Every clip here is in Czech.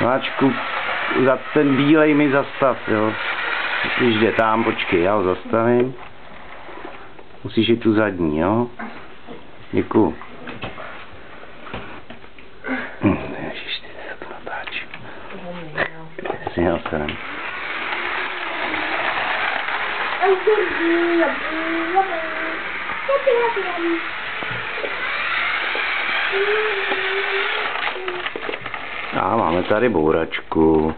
Máčku, za ten bílej mi zastav, jo. Když jde tam, počkej, já ho zastavím. Musíš jít tu zadní, jo. Děkuju. Ježiš, ty se to natáčí. Si měl serem. A máme tady bouračku.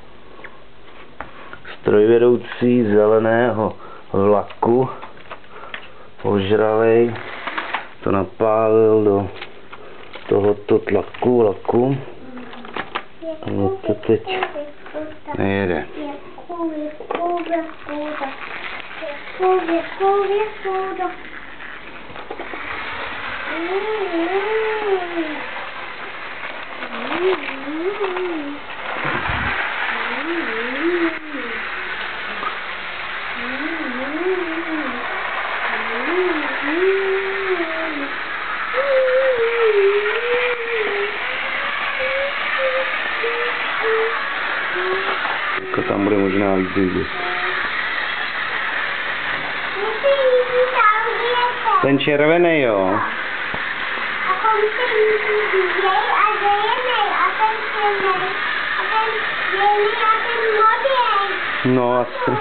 Strojvedoucí zeleného vlaku. Ožralej. To napálil do tohoto vlaku. No to teď nejede. Jako tam bude možná víc vidět. Ten červený, jo. No asi.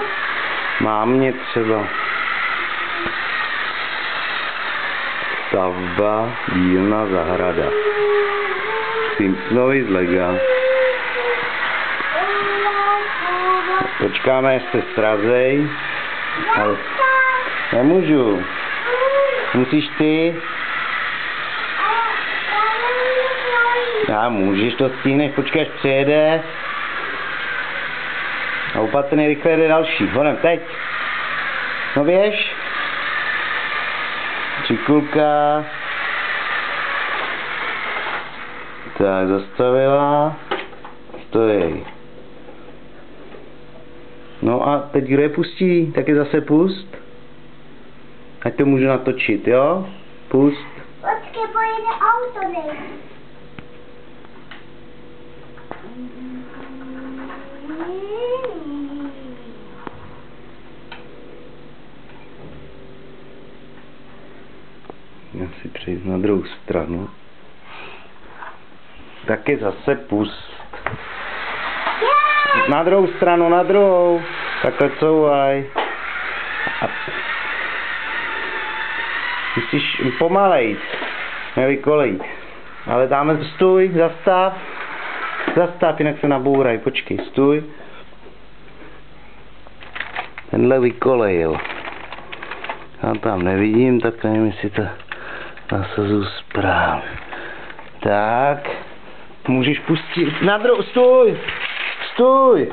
Mám mě třeba. Stavba, dílna, zahrada. Simpsonovi z Lega. Počkáme, jestli srazej. Ale nemůžu. Musíš ty. Já můžeš, to stihneš, počkej, až přijede. A opatrně rychle jde další. Honem, teď. No běž. Čikulka. Tak, zastavila. Stojí. No a teď kdo je pustí, tak je zase pust. Ať to můžu natočit, jo? Pust. Počkej, pojede auto, nej. Já si přejít na druhou stranu. Taky zase pust. Na druhou stranu, na druhou. Takhle couvaj. Musíš pomalejc. Nevykolejt. Ale dáme, stůj, zastav. Zastav, jinak se nabouraj. Počkej, stůj. Tenhle vykolejil. Já tam nevidím, tak nevím, jestli to nasazu správně. Tak. Můžeš pustit. Na druhou, stůj. Stůj.